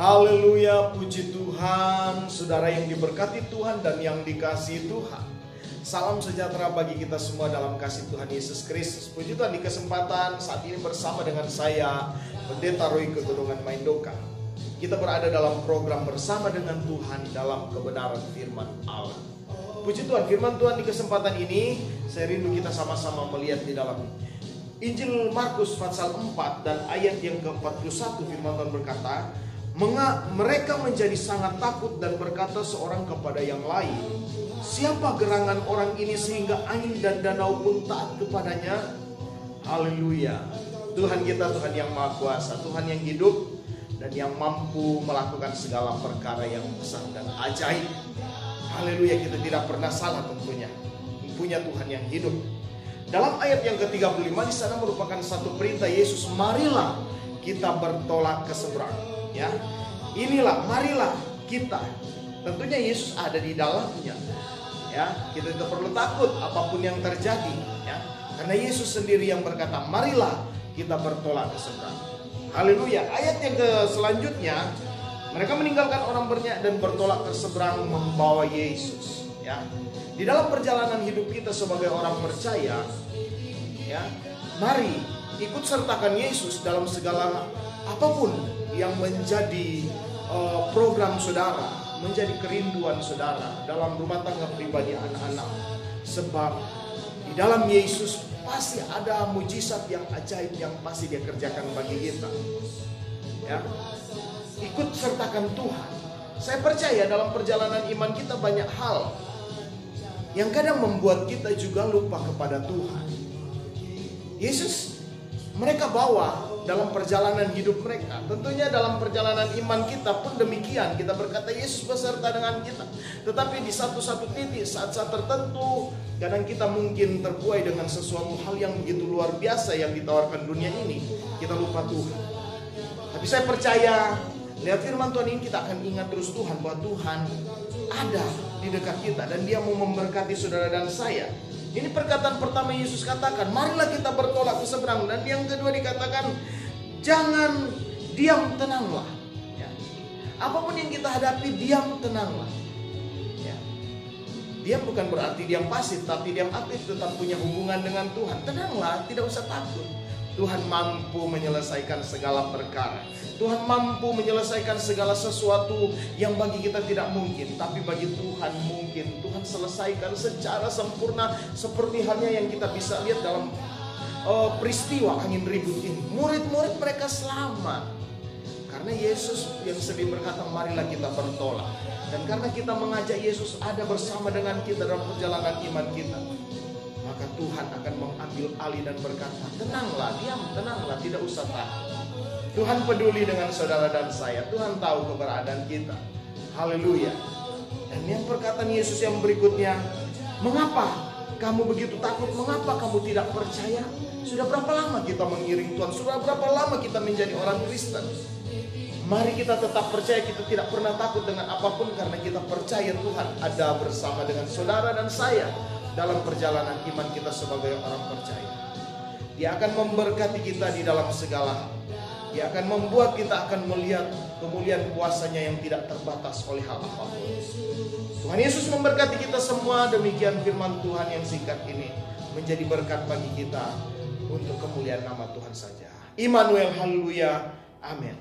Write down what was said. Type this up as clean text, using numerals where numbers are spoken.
Haleluya, puji Tuhan, saudara yang diberkati Tuhan dan yang dikasihi Tuhan. Salam sejahtera bagi kita semua dalam kasih Tuhan Yesus Kristus. Puji Tuhan, di kesempatan saat ini bersama dengan saya, Pendeta Roy Kegodongan Maindoka. Kita berada dalam program bersama dengan Tuhan dalam kebenaran firman Allah. Puji Tuhan, firman Tuhan di kesempatan ini, saya rindu kita sama-sama melihat di dalam Injil Markus pasal 4 dan ayat yang ke-41. Firman Tuhan berkata, mereka menjadi sangat takut dan berkata seorang kepada yang lain, siapa gerangan orang ini sehingga angin dan danau pun taat kepadanya? Haleluya. Tuhan kita Tuhan yang Maha Kuasa, Tuhan yang hidup dan yang mampu melakukan segala perkara yang besar dan ajaib. Haleluya, kita tidak pernah salah tentunya. Punya Tuhan yang hidup. Dalam ayat yang ke-35 di sana merupakan satu perintah Yesus, marilah kita bertolak ke seberang. Ya, inilah, marilah kita. Tentunya Yesus ada di dalamnya. Ya, kita tidak perlu takut apapun yang terjadi. Ya, karena Yesus sendiri yang berkata, marilah kita bertolak ke seberang. Haleluya. Ayat yang selanjutnya, mereka meninggalkan orang banyak dan bertolak ke seberang membawa Yesus. Ya, di dalam perjalanan hidup kita sebagai orang percaya, ya, mari ikut sertakan Yesus dalam segala apapun yang menjadi program saudara, menjadi kerinduan saudara dalam rumah tangga pribadi anak-anak. Sebab di dalam Yesus pasti ada mujizat yang ajaib yang pasti dia kerjakan bagi kita. Ya, ikut sertakan Tuhan. Saya percaya dalam perjalanan iman kita banyak hal yang kadang membuat kita juga lupa kepada Tuhan. Yesus mereka bawa dalam perjalanan hidup mereka. Tentunya dalam perjalanan iman kita pun demikian. Kita berkata Yesus beserta dengan kita. Tetapi di satu-satu titik, saat-saat tertentu, kadang kita mungkin terbuai dengan sesuatu hal yang begitu luar biasa yang ditawarkan dunia ini. Kita lupa Tuhan. Tapi saya percaya, lihat firman Tuhan ini kita akan ingat terus Tuhan, bahwa Tuhan ada di dekat kita dan Dia mau memberkati saudara dan saya. Ini perkataan pertama Yesus katakan, marilah kita bertolak ke seberang. Dan yang kedua dikatakan, jangan diam, tenanglah. Ya. Apapun yang kita hadapi, diam, tenanglah. Ya. Diam bukan berarti diam pasif, tapi diam aktif, tetap punya hubungan dengan Tuhan. Tenanglah, tidak usah takut. Tuhan mampu menyelesaikan segala perkara. Tuhan mampu menyelesaikan segala sesuatu yang bagi kita tidak mungkin, tapi bagi Tuhan mungkin. Tuhan selesaikan secara sempurna, seperti halnya yang kita bisa lihat dalam peristiwa angin ribut ini. Murid-murid mereka selamat karena Yesus yang sendiri berkata, marilah kita bertolak. Dan karena kita mengajak Yesus ada bersama dengan kita dalam perjalanan iman kita, maka Tuhan akan mengambil alih dan berkata, tenanglah, diam, tenanglah, tidak usah takut. Tuhan peduli dengan saudara dan saya. Tuhan tahu keberadaan kita. Haleluya. Dan yang perkataan Yesus yang berikutnya, mengapa kamu begitu takut? Mengapa kamu tidak percaya? Sudah berapa lama kita mengiring Tuhan? Sudah berapa lama kita menjadi orang Kristen? Mari kita tetap percaya. Kita tidak pernah takut dengan apapun, karena kita percaya Tuhan ada bersama dengan saudara dan saya dalam perjalanan iman kita sebagai orang percaya. Dia akan memberkati kita di dalam segala hal. Dia akan membuat kita akan melihat kemuliaan kuasa-Nya yang tidak terbatas oleh hal apapun. Tuhan Yesus memberkati kita semua. Demikian firman Tuhan yang singkat ini menjadi berkat bagi kita untuk kemuliaan nama Tuhan saja. Immanuel, haleluya, amin.